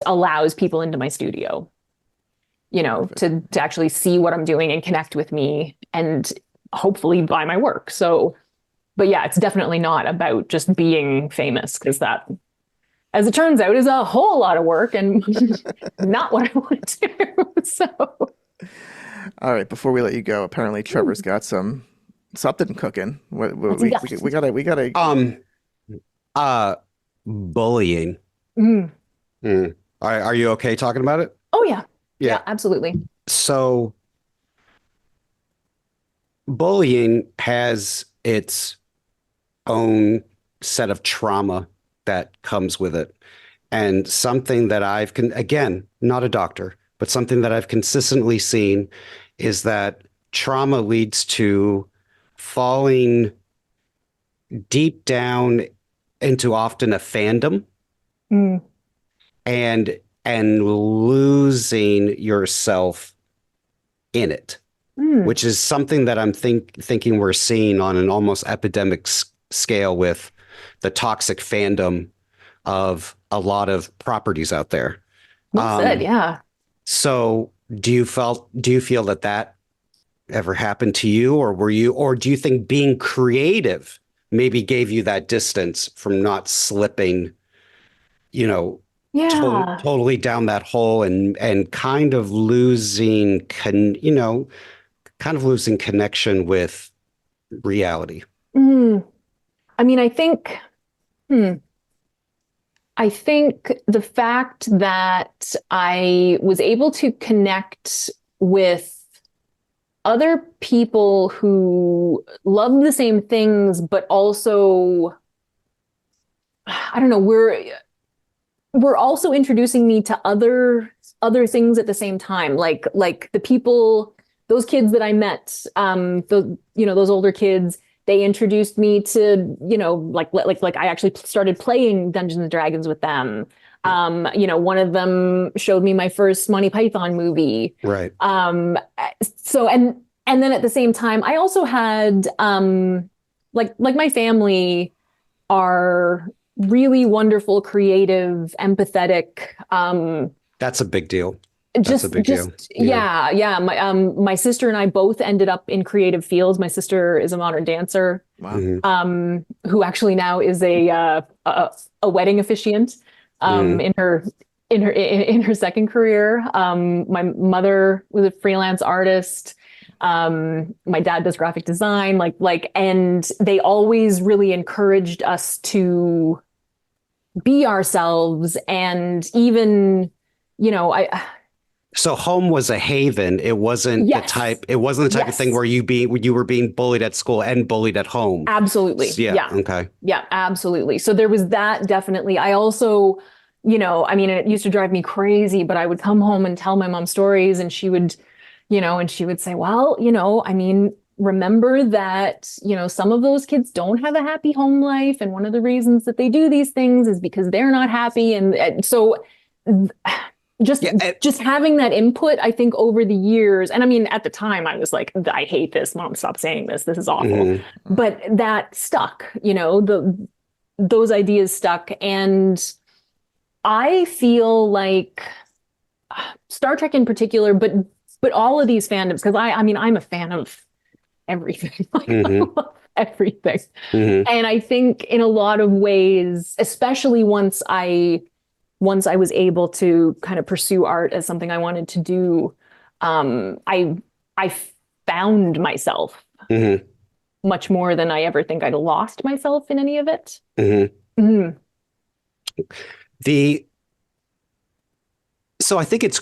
allows people into my studio, to actually see what I'm doing and connect with me and hopefully buy my work. So, but yeah, it's definitely not about just being famous, because that, as it turns out, is a whole lot of work and not what I want to do. So, All right, before we let you go, apparently Trevor's got something cooking. We gotta. Um, uh, Bullying. mm. Hmm. Are you okay talking about it? Oh yeah, Yeah. yeah, absolutely. So bullying has its own set of trauma that comes with it. And something that again, not a doctor, but something that I've consistently seen is that trauma leads to falling deep down into often a fandom Mm. and losing yourself in it, Mm. which is something that I'm thinking we're seeing on an almost epidemic scale with the toxic fandom of a lot of properties out there. Well said. Um, Yeah. so do you feel that ever happened to you, or do you think being creative maybe gave you that distance from not slipping, you know, Yeah. totally down that hole and kind of kind of losing connection with reality? Mm. I mean, hmm, I think the fact that I was able to connect with other people who love the same things, but also, I don't know, we're also introducing me to other things at the same time. Like the people, those kids that I met, those older kids, they introduced me to, like I actually started playing Dungeons and Dragons with them. One of them showed me my first Monty Python movie. Right. So and then at the same time, I also had like my family are really wonderful, creative, empathetic. That's a big deal. That's a big deal. Yeah. My sister and I both ended up in creative fields. My sister is a modern dancer, Wow. who actually now is a wedding officiant, Mhm. in her second career. My mother was a freelance artist. My dad does graphic design, and they always really encouraged us to be ourselves. And even, I, So home was a haven. yes, It wasn't the type of thing yes, where you were being bullied at school and bullied at home. absolutely. Yeah. Yeah. Okay. Yeah, absolutely. So there was that definitely. I also, I mean, it used to drive me crazy, but I would come home and tell my mom stories, and she would say, well, I mean, remember that, some of those kids don't have a happy home life. And one of the reasons that they do these things is because they're not happy. And so just Yeah. just having that input, I think, over the years, and I mean, at the time I was like, I hate this, mom, stop saying this is awful. Mhm. But that stuck, those ideas stuck. And I feel like Star Trek in particular, but all of these fandoms, because I mean, I'm a fan of everything. Like, I Mhm. love everything. Mhm. And I think in a lot of ways, especially once I was able to kind of pursue art as something I wanted to do, I found myself Mhm. much more than I ever think I'd lost myself in any of it. Mhm. Mhm. The so I think it's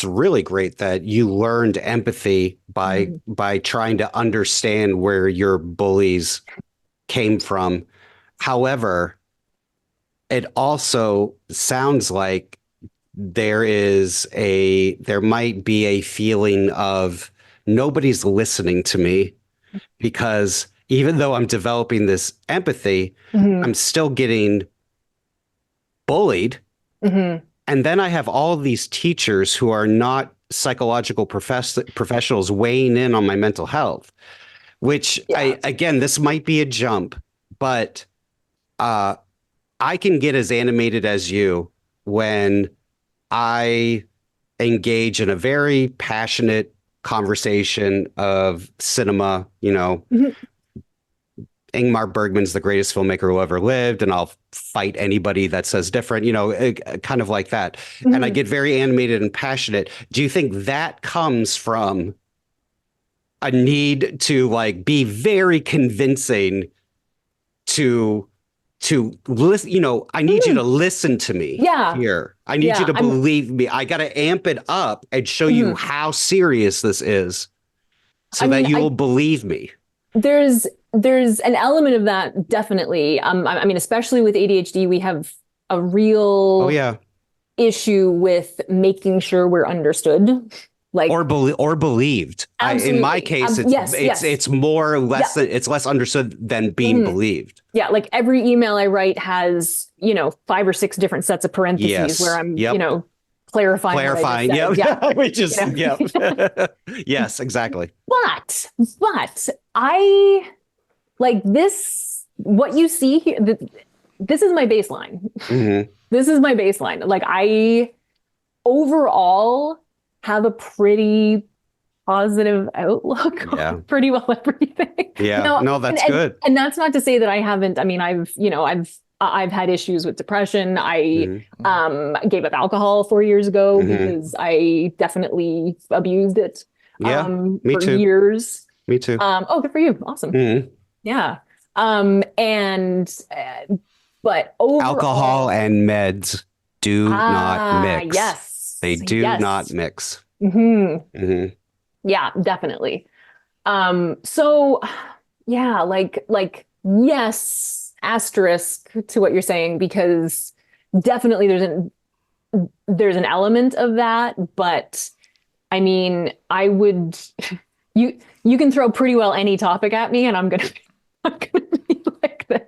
really great that you learned empathy Mhm. by trying to understand where your bullies came from. However, it also sounds like there might be a feeling of nobody's listening to me, because even though I'm developing this empathy, Mhm. I'm still getting bullied. Mhm. And then I have all of these teachers who are not psychological professionals weighing in on my mental health, which Yeah. again, this might be a jump, but uh, I can get as animated as you when I engage in a very passionate conversation of cinema, Ingmar Bergman's the greatest filmmaker who ever lived, and I'll fight anybody that says different, kind of like that. And I get very animated and passionate. Do you think that comes from a need to like be very convincing to listen? I need you to listen to me here. I need you to believe me. I got to amp it up and show you how serious this is so that you will believe me. There's an element of that, definitely. I mean, especially with ADHD, we have a real issue with making sure we're understood, like or believed. In my case, it's more or less it's less understood than being believed. Yeah, like every email I write has 5 or 6 different sets of parentheses where I'm clarifying. Yes, exactly. But I like this. What you see here, this is my baseline. This is my baseline. Like, I overall have a pretty positive outlook on pretty well everything. Yeah, no, that's good. And that's not to say that I haven't. I mean, I've had issues with depression. I gave up alcohol 4 years ago because I definitely abused it. Me for too. Years. Me too. Oh, good for you. Awesome. Yeah. But overall, alcohol and meds do not mix. Yes. They do not mix. Yeah, definitely. So yeah, like yes, asterisk to what you're saying, because definitely there's an element of that, but I mean, I would you can throw pretty well any topic at me and I'm gonna be like this.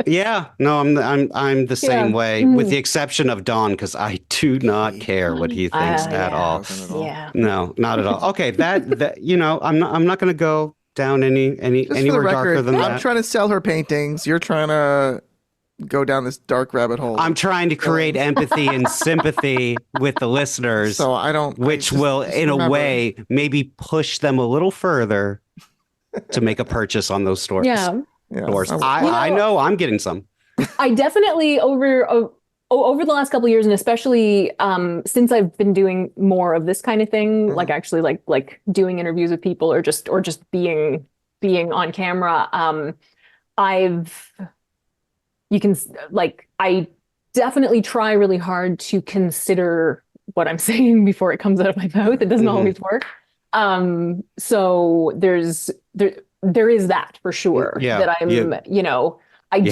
Yeah, no, I'm the same way, with the exception of Don, because I do not care what he thinks at all. Yeah. No, not at all. Okay, that I'm not going to go down anywhere darker than that. I'm trying to sell her paintings. You're trying to go down this dark rabbit hole. I'm trying to create empathy and sympathy with the listeners. So which will, in a way, maybe push them a little further to make a purchase on those stores. Yeah. Stores. I know I'm getting some. I definitely over the last couple of years, and especially since I've been doing more of this kind of thing, like actually like doing interviews with people or just being on camera, I definitely try really hard to consider what I'm saying before it comes out of my mouth. It doesn't always work. So there is that for sure. That I'm, you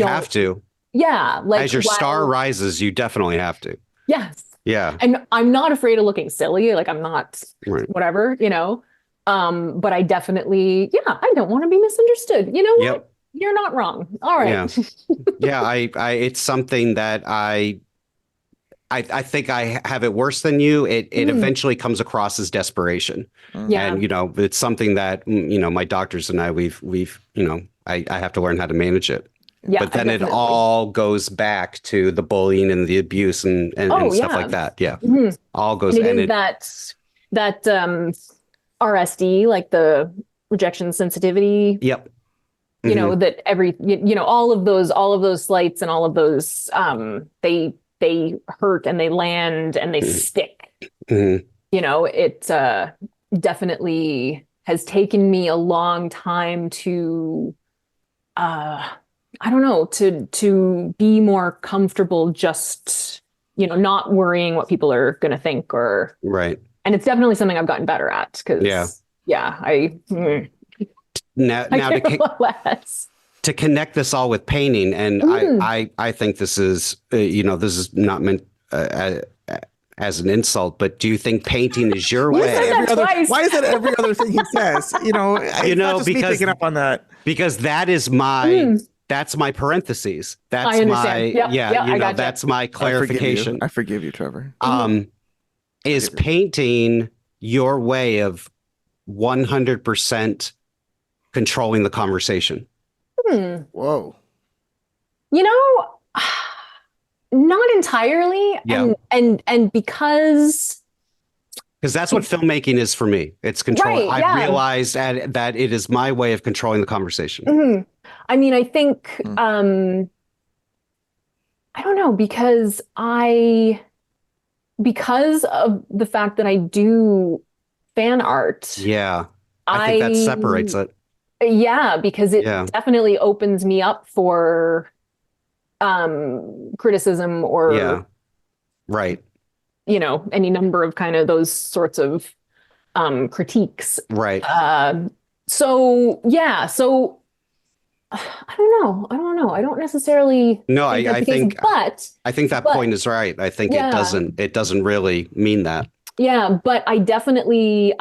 have to. Yeah. Like, as your star rises, you definitely have to. Yes. Yeah. And I'm not afraid of looking silly. Like, I'm not whatever, but I definitely, I don't want to be misunderstood. You know what? You're not wrong. All right. Yeah. It's something that I think I have it worse than you. It eventually comes across as desperation. And, it's something that, my doctors and I, we've I have to learn how to manage it. Yeah, but then it all goes back to the bullying and the abuse and stuff like that. Yeah. All goes. And it is that RSD, like the rejection sensitivity. Yep. That all of those slights and all of those, they hurt and they land and they stick. It definitely has taken me a long time to, I don't know, to be more comfortable just, not worrying what people are going to think or. Right. And it's definitely something I've gotten better at because, to connect this all with painting, and I think this is this is not meant as an insult, but do you think painting is your way? Why is that every other thing he says? Because me picking up on that, because that is my that's my parentheses. That's my that's my clarification. I forgive you, Trevor. Is painting your way of 100% controlling the conversation? Whoa. Not entirely. Yeah. And because that's what filmmaking is for me. It's control. right, I've yeah. realized that it is my way of controlling the conversation. Mhm. I mean, I think Mm. I don't know, because of the fact that I do fan art, Yeah. I think that I separates it. yeah, because it Yeah. definitely opens me up for criticism Yeah. or Right. any number of kind of those sorts of critiques. Right. So yeah, so I don't know. I don't necessarily No, think that's I the case, think I think that but point is right. I think yeah, it doesn't really mean that. yeah, but I definitely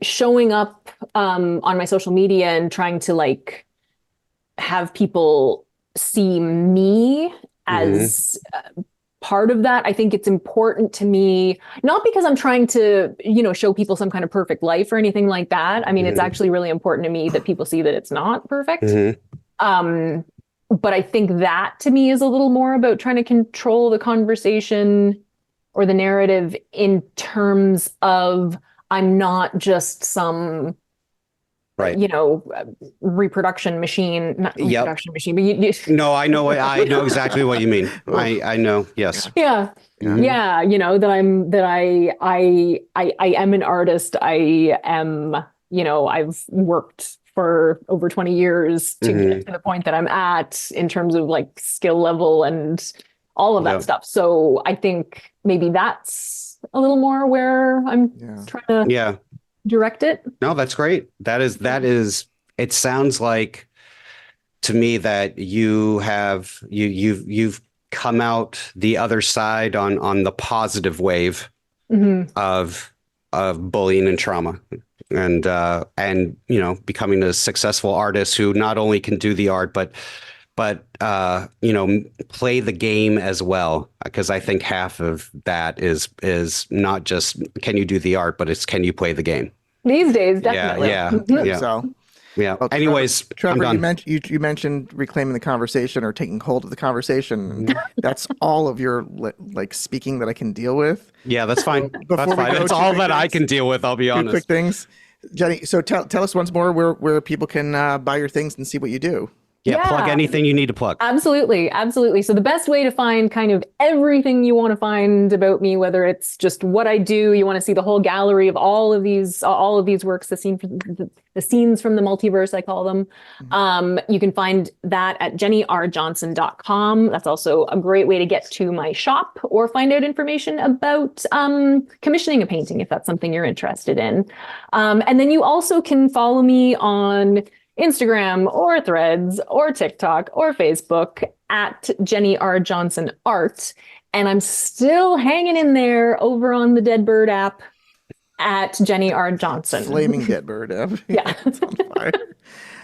showing up on my social media and trying to like have people see me Hmm. as part of that. I think it's important to me, not because I'm trying to, show people some kind of perfect life or anything like that. I mean, it's Hmm. actually really important to me that people see that it's not perfect. Hmm. Um, but I think that to me is a little more about trying to control the conversation or the narrative in terms of I'm not just some Right. reproduction machine, not Yep. reproduction machine, but No, I know exactly what you mean. Oof. I know. Yes. yeah, Yeah. Mhm. yeah, that I am an artist. I am, I've worked for over 20 years to Hmm. get to the point that I'm at in terms of like skill level and all of that Yeah. stuff. So I think maybe that's a little more where I'm Yeah. trying to Yeah. direct it. No, that's great. It sounds like to me that you've come out the other side on the positive wave Hmm. of bullying and trauma, and becoming a successful artist who not only can do the art but play the game as well, because I think half of that is not just can you do the art, but it's can you play the game. These days, Yeah, definitely. yeah, I think Mhm. yeah, so. yeah. Well, Anyways, I'm Trevor, done. you mentioned reclaiming the conversation or taking hold of the conversation, and Mhm. that's all of your like speaking that I can deal with. Yeah, that's fine. Before That's we fine. go, That's two all quick that I things. can deal with, I'll be Two quick honest. things, Jenny. So tell us once more where people can buy your things and see what you do. Yeah, plug Yeah. anything you need to plug. Absolutely, absolutely. So the best way to find kind of everything you want to find about me, whether it's just what I do, you want to see the whole gallery of all of these works, the scenes from the multiverse, I call them. You can find that at jennyrjohnson.com. That's also a great way to get to my shop or find out information about commissioning a painting if that's something you're interested in. And then you also can follow me on Instagram or Threads or TikTok or Facebook at Jenny R. Johnson Art. And I'm still hanging in there over on the Deadbird app at Jenny R. Johnson. Flaming dead bird. Yeah. It's on fire.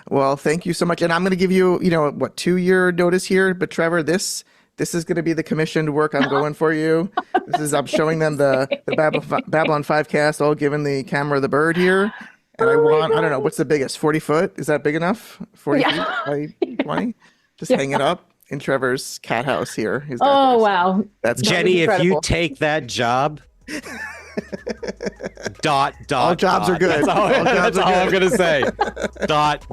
Well, thank you so much, and I'm going to give you, 2-year notice here. But Trevor, this is going to be the commissioned work I'm going for you. I'm showing them the Babylon 5 cast, all giving the camera the bird here. And I don't know, what's the biggest? 40 foot? Is that big enough? 40 feet by 20? Just hang it up in Trevor's cat house here. He's got Oh, this. wow. That's Jenny, if you incredible. take that job, all jobs are good. That's all I'm gonna say. Dot.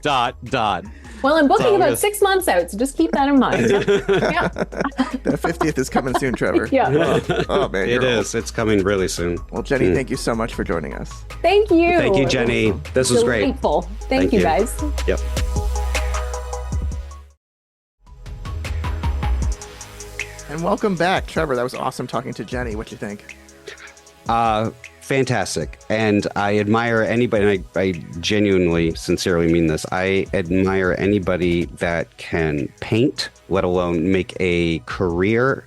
Well, I'm booking all about good. 6 months out, so just keep that in mind. Yeah. The 50th is coming soon, Trevor. Yeah. Oh man, It you're old. is. It's coming really soon. Well, Jenny, thank you so much for joining us. Thank you. Thank you, Jenny. This was great. Delightful. Thank Thank you, you. guys. Yep. And welcome back, Trevor. That was awesome talking to Jenny. What you think? Fantastic. And I admire anybody, and I genuinely, sincerely mean this. I admire anybody that can paint, let alone make a career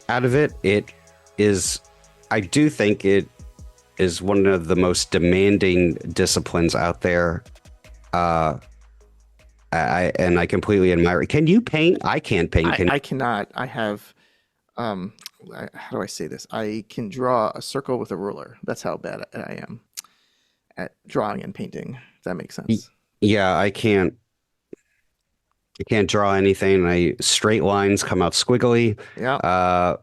out of it. I do think it is one of the most demanding disciplines out there. I completely admire it. Can you paint? I can't paint. I cannot. I have, how do I say this? I can draw a circle with a ruler. That's how bad I am at drawing and painting. If that makes sense. Yeah, I can't. I can't draw anything. Straight lines come out squiggly. Yeah.